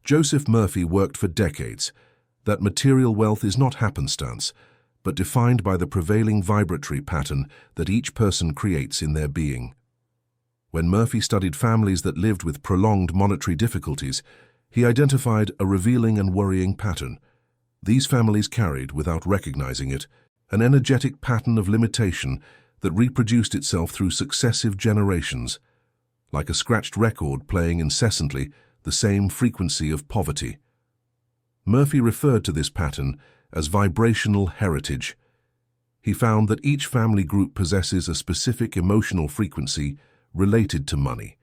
Joseph Murphy worked for decades that material wealth is not happenstance, but defined by the prevailing vibratory pattern that each person creates in their being. When Murphy studied families that lived with prolonged monetary difficulties, he identified a revealing and worrying pattern. These families carried, without recognizing it, an energetic pattern of limitation that reproduced itself through successive generations, like a scratched record playing incessantly the same frequency of poverty. Murphy referred to this pattern as vibrational heritage. He found that each family group possesses a specific emotional frequency related to money,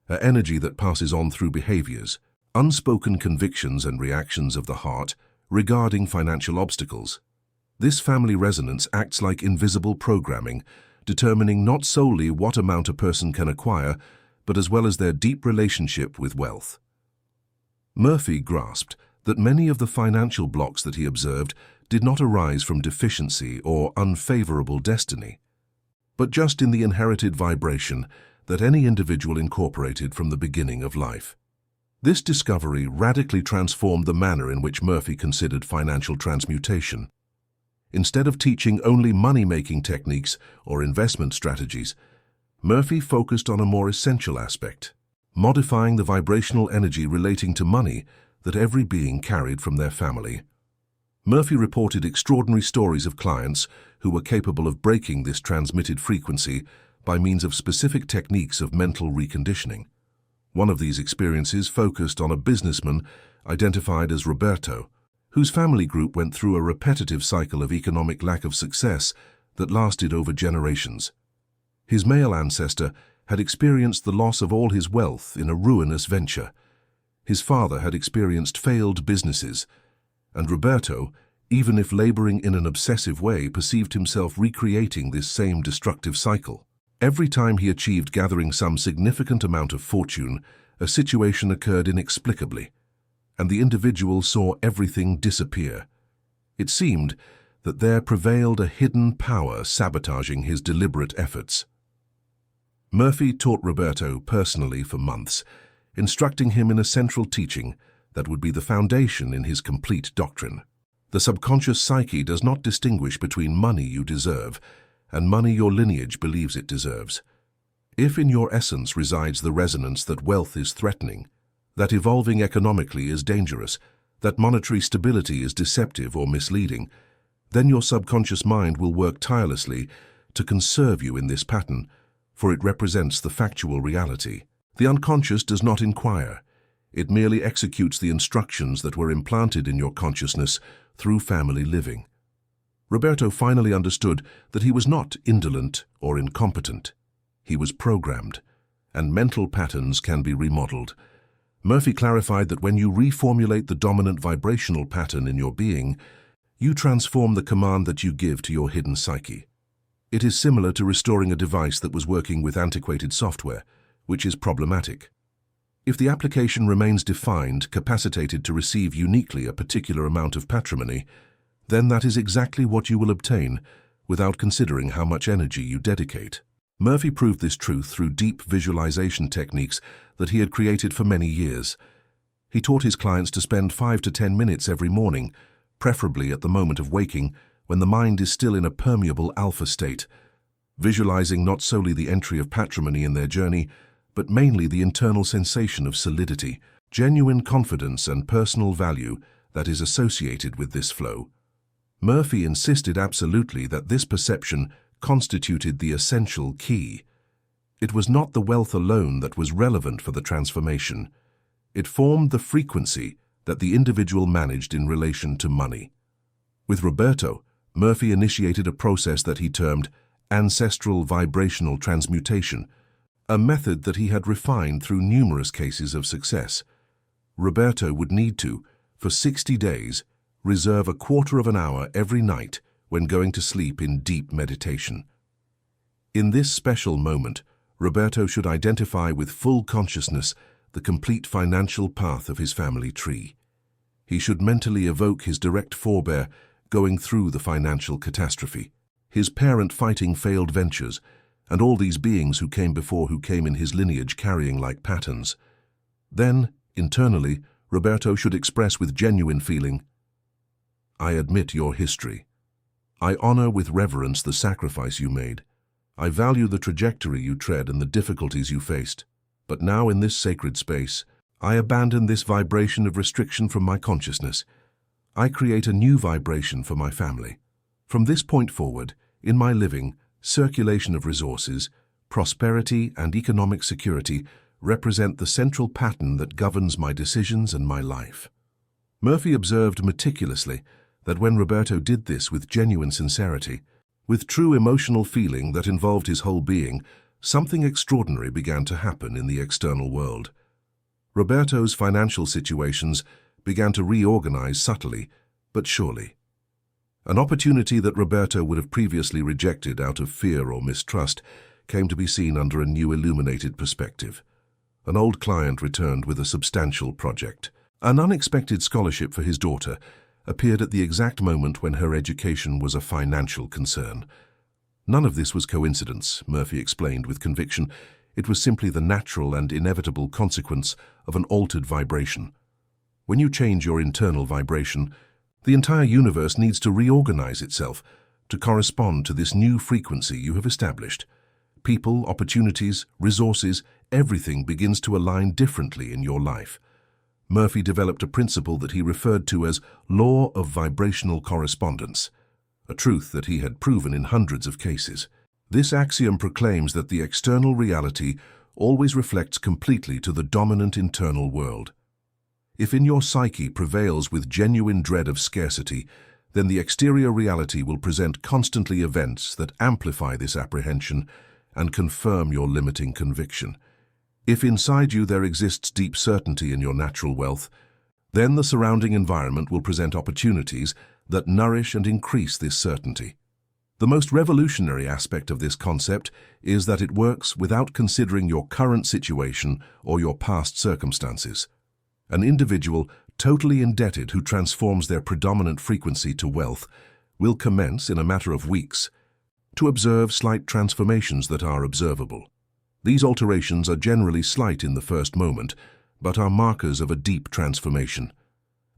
an energy that passes on through behaviors, unspoken convictions and reactions of the heart regarding financial obstacles. This family resonance acts like invisible programming, determining not solely what amount a person can acquire, but as well as their deep relationship with wealth. Murphy grasped that many of the financial blocks that he observed did not arise from deficiency or unfavorable destiny, but just in the inherited vibration that any individual incorporated from the beginning of life. This discovery radically transformed the manner in which Murphy considered financial transmutation. Instead of teaching only money-making techniques or investment strategies, Murphy focused on a more essential aspect, modifying the vibrational energy relating to money that every being carried from their family. Murphy reported extraordinary stories of clients who were capable of breaking this transmitted frequency by means of specific techniques of mental reconditioning. One of these experiences focused on a businessman identified as Roberto, whose family group went through a repetitive cycle of economic lack of success that lasted over generations. His male ancestor had experienced the loss of all his wealth in a ruinous venture. His father had experienced failed businesses, and Roberto, even if laboring in an obsessive way, perceived himself recreating this same destructive cycle. Every time he achieved gathering some significant amount of fortune, a situation occurred inexplicably, and the individual saw everything disappear. It seemed that there prevailed a hidden power sabotaging his deliberate efforts. Murphy taught Roberto personally for months, instructing him in a central teaching that would be the foundation in his complete doctrine. The subconscious psyche does not distinguish between money you deserve and money your lineage believes it deserves. If in your essence resides the resonance that wealth is threatening, that evolving economically is dangerous, that monetary stability is deceptive or misleading, then your subconscious mind will work tirelessly to conserve you in this pattern, for it represents the factual reality. The unconscious does not inquire. It merely executes the instructions that were implanted in your consciousness through family living. Roberto finally understood that he was not indolent or incompetent. He was programmed, and mental patterns can be remodeled. Murphy clarified that when you reformulate the dominant vibrational pattern in your being, you transform the command that you give to your hidden psyche. It is similar to restoring a device that was working with antiquated software, which is problematic. If the application remains defined, capacitated to receive uniquely a particular amount of patrimony, then that is exactly what you will obtain without considering how much energy you dedicate. Murphy proved this truth through deep visualization techniques that he had created for many years. He taught his clients to spend 5 to 10 minutes every morning, preferably at the moment of waking, when the mind is still in a permeable alpha state, visualizing not solely the entry of patrimony in their journey, but mainly the internal sensation of solidity, genuine confidence and personal value that is associated with this flow. Murphy insisted absolutely that this perception constituted the essential key. It was not the wealth alone that was relevant for the transformation. It formed the frequency that the individual managed in relation to money. With Roberto, Murphy initiated a process that he termed ancestral vibrational transmutation, a method that he had refined through numerous cases of success. Roberto would need to, for 60 days, reserve a quarter of an hour every night when going to sleep in deep meditation. In this special moment, Roberto should identify with full consciousness the complete financial path of his family tree. He should mentally evoke his direct forebear going through the financial catastrophe, his parent fighting failed ventures, and all these beings who came before who came in his lineage carrying like patterns. Then, internally, Roberto should express with genuine feeling, "I admit your history. I honor with reverence the sacrifice you made. I value the trajectory you tread and the difficulties you faced. But now in this sacred space, I abandon this vibration of restriction from my consciousness. I create a new vibration for my family. From this point forward, in my living, circulation of resources, prosperity and economic security represent the central pattern that governs my decisions and my life." Murphy observed meticulously that when Roberto did this with genuine sincerity, with true emotional feeling that involved his whole being, something extraordinary began to happen in the external world. Roberto's financial situations began to reorganize subtly, but surely. An opportunity that Roberto would have previously rejected out of fear or mistrust came to be seen under a new illuminated perspective. An old client returned with a substantial project. An unexpected scholarship for his daughter appeared at the exact moment when her education was a financial concern. None of this was coincidence, Murphy explained with conviction. It was simply the natural and inevitable consequence of an altered vibration. When you change your internal vibration, the entire universe needs to reorganize itself to correspond to this new frequency you have established. People, opportunities, resources, everything begins to align differently in your life. Murphy developed a principle that he referred to as Law of Vibrational Correspondence, a truth that he had proven in hundreds of cases. This axiom proclaims that the external reality always reflects completely to the dominant internal world. If in your psyche prevails with genuine dread of scarcity, then the exterior reality will present constantly events that amplify this apprehension and confirm your limiting conviction. If inside you there exists deep certainty in your natural wealth, then the surrounding environment will present opportunities that nourish and increase this certainty. The most revolutionary aspect of this concept is that it works without considering your current situation or your past circumstances. An individual totally indebted who transforms their predominant frequency to wealth will commence, in a matter of weeks, to observe slight transformations that are observable. These alterations are generally slight in the first moment, but are markers of a deep transformation.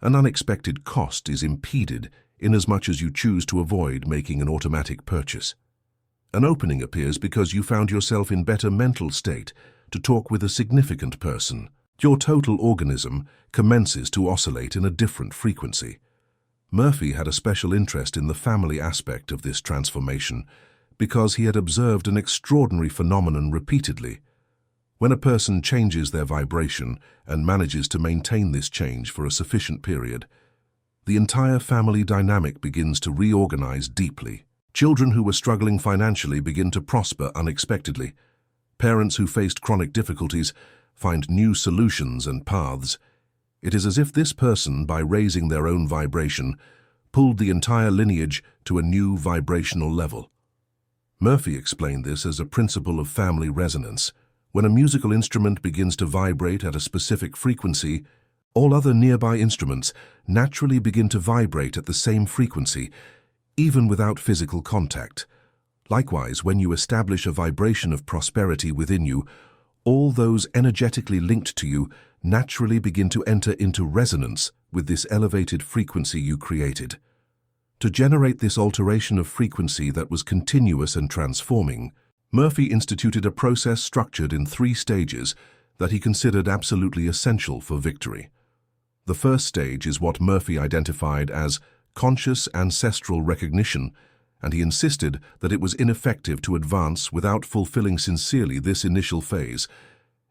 An unexpected cost is impeded inasmuch as you choose to avoid making an automatic purchase. An opening appears because you found yourself in better mental state to talk with a significant person. Your total organism commences to oscillate in a different frequency. Murphy had a special interest in the family aspect of this transformation because he had observed an extraordinary phenomenon repeatedly. When a person changes their vibration and manages to maintain this change for a sufficient period, the entire family dynamic begins to reorganize deeply. Children who were struggling financially begin to prosper unexpectedly. Parents who faced chronic difficulties find new solutions and paths. It is as if this person, by raising their own vibration, pulled the entire lineage to a new vibrational level. Murphy explained this as a principle of family resonance. When a musical instrument begins to vibrate at a specific frequency, all other nearby instruments naturally begin to vibrate at the same frequency, even without physical contact. Likewise, when you establish a vibration of prosperity within you, all those energetically linked to you naturally begin to enter into resonance with this elevated frequency you created. To generate this alteration of frequency that was continuous and transforming, Murphy instituted a process structured in 3 stages that he considered absolutely essential for victory. The first stage is what Murphy identified as conscious ancestral recognition, and he insisted that it was ineffective to advance without fulfilling sincerely this initial phase.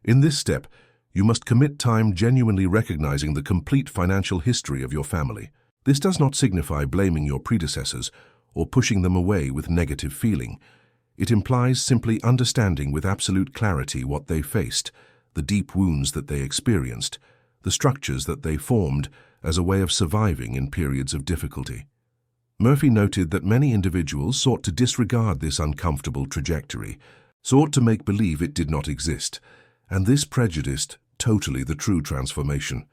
In this step, you must commit time genuinely recognizing the complete financial history of your family. This does not signify blaming your predecessors or pushing them away with negative feeling. It implies simply understanding with absolute clarity what they faced, the deep wounds that they experienced, the structures that they formed as a way of surviving in periods of difficulty. Murphy noted that many individuals sought to disregard this uncomfortable trajectory, sought to make believe it did not exist, and this prejudiced totally the true transformation.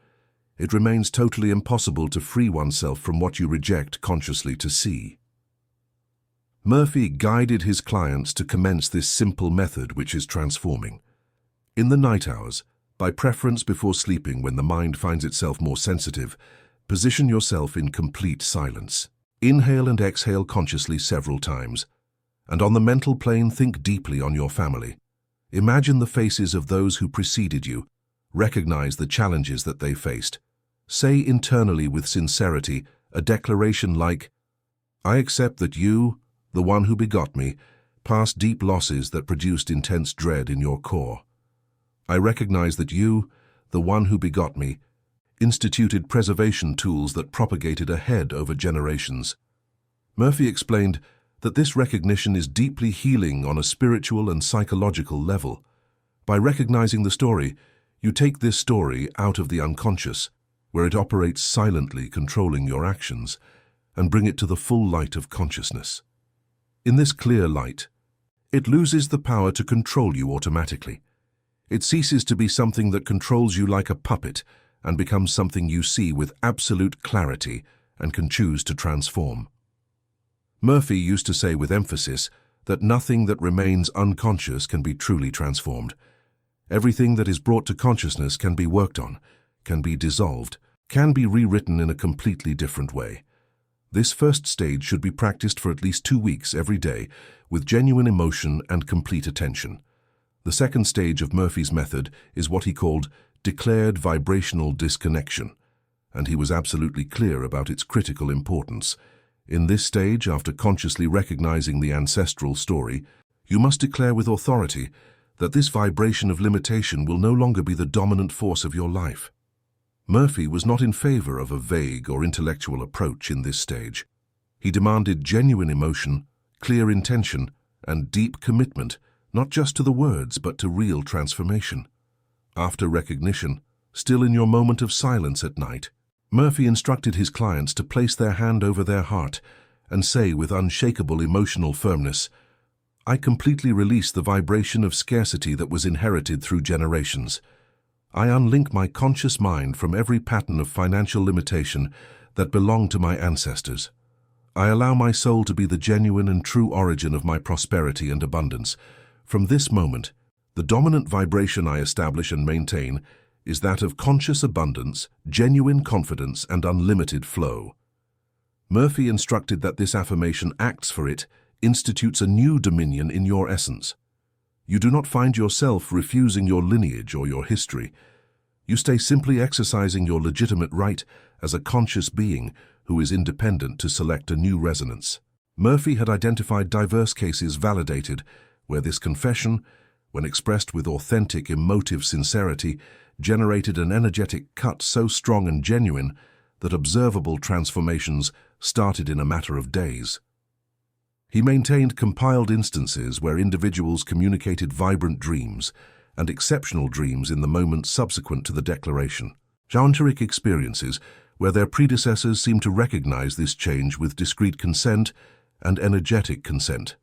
It remains totally impossible to free oneself from what you reject consciously to see. Murphy guided his clients to commence this simple method which is transforming. In the night hours, By preference before sleeping when the mind finds itself more sensitive, position yourself in complete silence. Inhale and exhale consciously several times. And on the mental plane, think deeply on your family. Imagine the faces of those who preceded you. Recognize the challenges that they faced. Say internally with sincerity a declaration like, "I accept that you, the one who begot me, passed deep losses that produced intense dread in your core. I recognize that you, the one who begot me, instituted preservation tools that propagated ahead over generations." Murphy explained that this recognition is deeply healing on a spiritual and psychological level. By recognizing the story, you take this story out of the unconscious, where it operates silently controlling your actions, and bring it to the full light of consciousness. In this clear light, it loses the power to control you automatically. It ceases to be something that controls you like a puppet and becomes something you see with absolute clarity and can choose to transform. Murphy used to say with emphasis that nothing that remains unconscious can be truly transformed. Everything that is brought to consciousness can be worked on, can be dissolved, can be rewritten in a completely different way. This first stage should be practiced for at least 2 weeks every day with genuine emotion and complete attention. The second stage of Murphy's method is what he called declared vibrational disconnection, and he was absolutely clear about its critical importance. In this stage, after consciously recognizing the ancestral story, you must declare with authority that this vibration of limitation will no longer be the dominant force of your life. Murphy was not in favor of a vague or intellectual approach in this stage. He demanded genuine emotion, clear intention, and deep commitment, not just to the words but to real transformation. After recognition, still in your moment of silence at night, Murphy instructed his clients to place their hand over their heart and say with unshakable emotional firmness, "I completely release the vibration of scarcity that was inherited through generations. I unlink my conscious mind from every pattern of financial limitation that belonged to my ancestors. I allow my soul to be the genuine and true origin of my prosperity and abundance. From this moment, the dominant vibration I establish and maintain is that of conscious abundance, genuine confidence, and unlimited flow." Murphy instructed that this affirmation acts for it, institutes a new dominion in your essence. You do not find yourself refusing your lineage or your history. You stay simply exercising your legitimate right as a conscious being who is independent to select a new resonance. Murphy had identified diverse cases validated where this confession, when expressed with authentic, emotive sincerity, generated an energetic cut so strong and genuine that observable transformations started in a matter of days. He maintained compiled instances where individuals communicated vibrant dreams and exceptional dreams in the moments subsequent to the declaration. Janteric experiences where their predecessors seemed to recognize this change with discrete consent and energetic consent.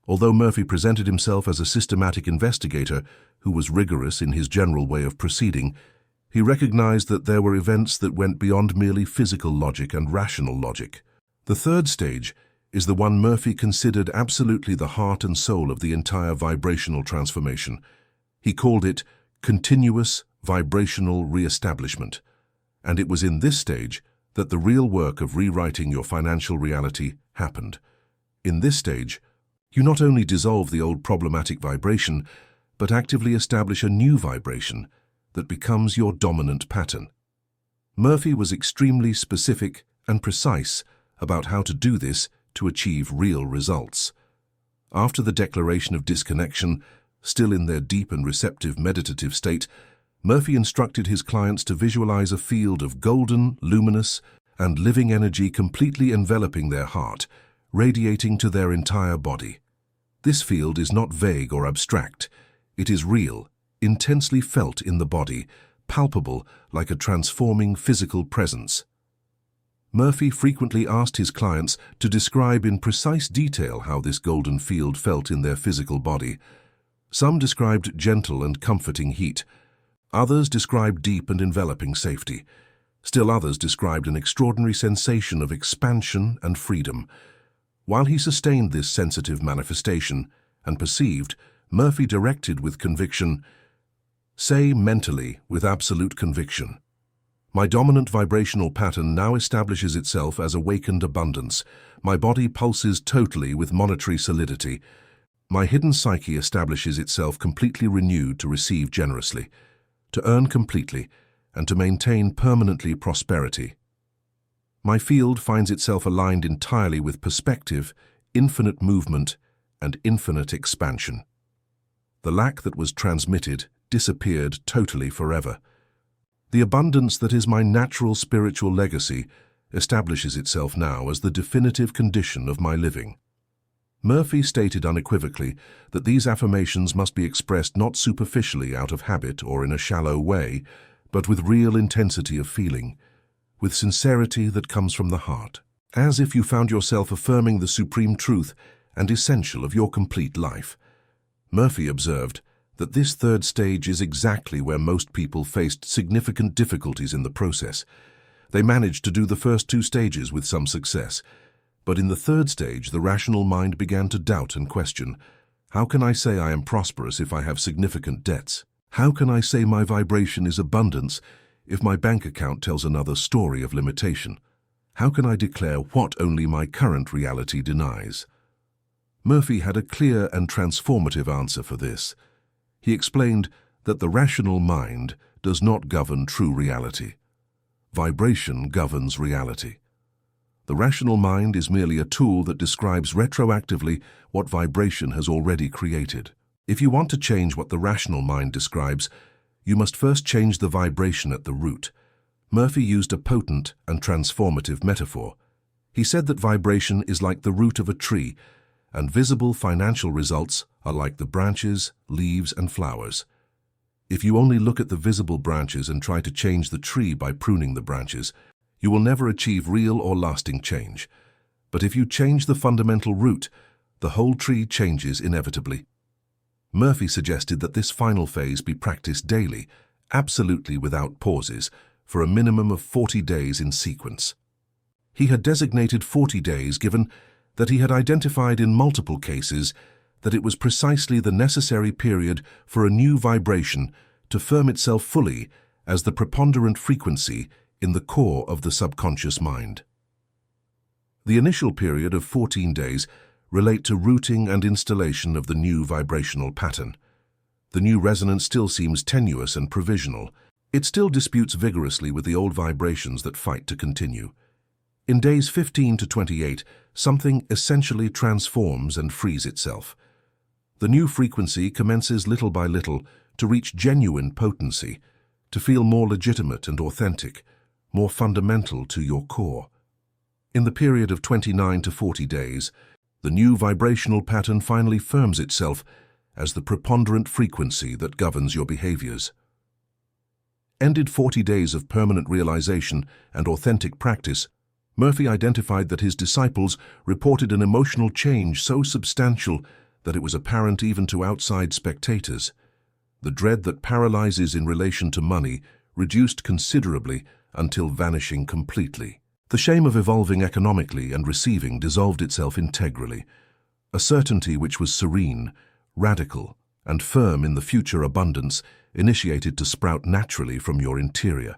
Although Murphy presented himself as a systematic investigator who was rigorous in his general way of proceeding, he recognized that there were events that went beyond merely physical logic and rational logic. The third stage is the one Murphy considered absolutely the heart and soul of the entire vibrational transformation. He called it continuous vibrational reestablishment, and it was in this stage that the real work of rewriting your financial reality happened. In this stage, you not only dissolve the old problematic vibration, but actively establish a new vibration that becomes your dominant pattern. Murphy was extremely specific and precise about how to do this to achieve real results. After the declaration of disconnection, still in their deep and receptive meditative state, Murphy instructed his clients to visualize a field of golden, luminous, and living energy completely enveloping their heart, radiating to their entire body. This field is not vague or abstract. It is real, intensely felt in the body, palpable like a transforming physical presence. Murphy frequently asked his clients to describe in precise detail how this golden field felt in their physical body. Some described gentle and comforting heat. Others described deep and enveloping safety. Still others described an extraordinary sensation of expansion and freedom. While he sustained this sensitive manifestation and perceived, Murphy directed with conviction, Say mentally, with absolute conviction, "My dominant vibrational pattern now establishes itself as awakened abundance. My body pulses totally with monetary solidity. My hidden psyche establishes itself completely renewed to receive generously, to earn completely, and to maintain permanently prosperity. My field finds itself aligned entirely with perspective, infinite movement, and infinite expansion. The lack that was transmitted disappeared totally forever. The abundance that is my natural spiritual legacy establishes itself now as the definitive condition of my living." Murphy stated unequivocally that these affirmations must be expressed not superficially out of habit or in a shallow way, but with real intensity of feeling, with sincerity that comes from the heart, as if you found yourself affirming the supreme truth and essential of your complete life. Murphy observed that this third stage is exactly where most people faced significant difficulties in the process. They managed to do the first two stages with some success, but in the third stage the rational mind began to doubt and question. How can I say I am prosperous if I have significant debts? How can I say my vibration is abundance if my bank account tells another story of limitation? How can I declare what only my current reality denies? Murphy had a clear and transformative answer for this. He explained that the rational mind does not govern true reality. Vibration governs reality. The rational mind is merely a tool that describes retroactively what vibration has already created. If you want to change what the rational mind describes, you must first change the vibration at the root. Murphy used a potent and transformative metaphor. He said that vibration is like the root of a tree, and visible financial results are like the branches, leaves, and flowers. If you only look at the visible branches and try to change the tree by pruning the branches, you will never achieve real or lasting change. But if you change the fundamental root, the whole tree changes inevitably. Murphy suggested that this final phase be practiced daily, absolutely without pauses, for a minimum of 40 days in sequence. He had designated 40 days given that he had identified in multiple cases that it was precisely the necessary period for a new vibration to firm itself fully as the preponderant frequency in the core of the subconscious mind. The initial period of 14 days relate to rooting and installation of the new vibrational pattern. The new resonance still seems tenuous and provisional. It still disputes vigorously with the old vibrations that fight to continue. In days 15 to 28, something essentially transforms and frees itself. The new frequency commences little by little to reach genuine potency, to feel more legitimate and authentic, more fundamental to your core. In the period of 29 to 40 days, the new vibrational pattern finally firms itself as the preponderant frequency that governs your behaviors. Ended 40 days of permanent realization and authentic practice, Murphy identified that his disciples reported an emotional change so substantial that it was apparent even to outside spectators. The dread that paralyzes in relation to money reduced considerably until vanishing completely. The shame of evolving economically and receiving dissolved itself integrally. A certainty which was serene, radical, and firm in the future abundance initiated to sprout naturally from your interior.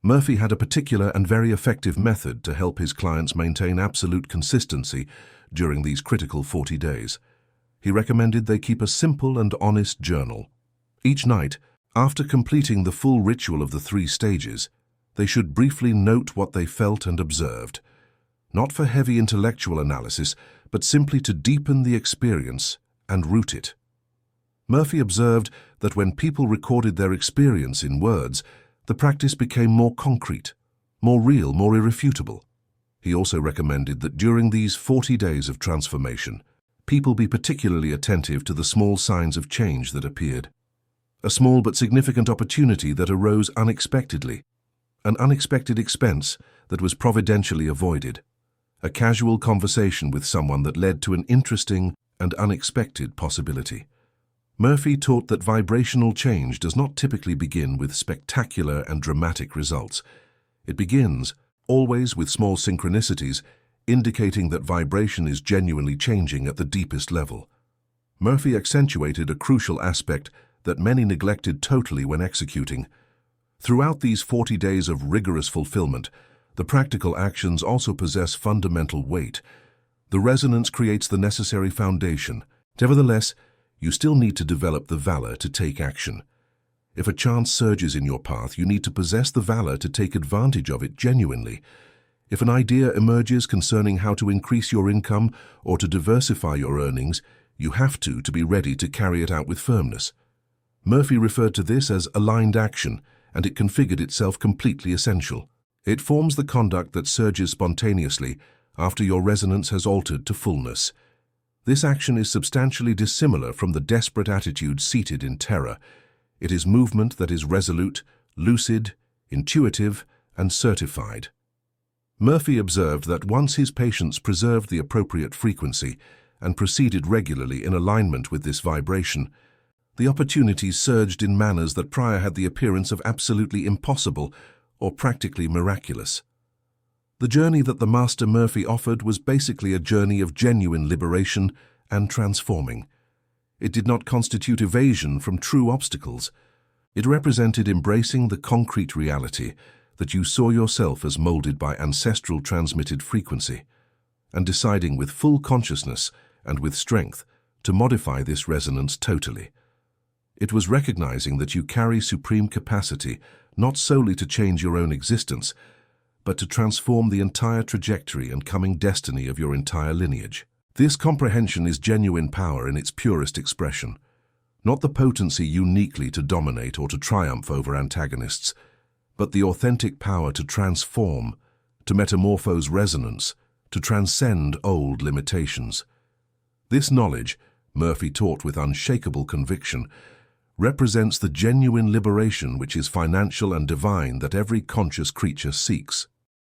Murphy had a particular and very effective method to help his clients maintain absolute consistency during these critical 40 days. He recommended they keep a simple and honest journal. Each night, after completing the full ritual of the 3 stages, they should briefly note what they felt and observed, not for heavy intellectual analysis, but simply to deepen the experience and root it. Murphy observed that when people recorded their experience in words, the practice became more concrete, more real, more irrefutable. He also recommended that during these 40 days of transformation, people be particularly attentive to the small signs of change that appeared. A small but significant opportunity that arose unexpectedly, an unexpected expense that was providentially avoided, a casual conversation with someone that led to an interesting and unexpected possibility. Murphy taught that vibrational change does not typically begin with spectacular and dramatic results. It begins, always with small synchronicities, indicating that vibration is genuinely changing at the deepest level. Murphy accentuated a crucial aspect that many neglected totally when executing. Throughout these 40 days of rigorous fulfillment, the practical actions also possess fundamental weight. The resonance creates the necessary foundation. Nevertheless, you still need to develop the valor to take action. If a chance surges in your path, you need to possess the valor to take advantage of it genuinely. If an idea emerges concerning how to increase your income or to diversify your earnings, you have to be ready to carry it out with firmness. Murphy referred to this as aligned action, and it configured itself completely essential. It forms the conduct that surges spontaneously after your resonance has altered to fullness. This action is substantially dissimilar from the desperate attitude seated in terror. It is movement that is resolute, lucid, intuitive, and certified. Murphy observed that once his patients preserved the appropriate frequency and proceeded regularly in alignment with this vibration, the opportunities surged in manners that prior had the appearance of absolutely impossible or practically miraculous. The journey that the Master Murphy offered was basically a journey of genuine liberation and transforming. It did not constitute evasion from true obstacles. It represented embracing the concrete reality that you saw yourself as molded by ancestral transmitted frequency, and deciding with full consciousness and with strength to modify this resonance totally. It was recognizing that you carry supreme capacity not solely to change your own existence, but to transform the entire trajectory and coming destiny of your entire lineage. This comprehension is genuine power in its purest expression, not the potency uniquely to dominate or to triumph over antagonists, but the authentic power to transform, to metamorphose resonance, to transcend old limitations. This knowledge, Murphy taught with unshakable conviction, represents the genuine liberation which is financial and divine that every conscious creature seeks.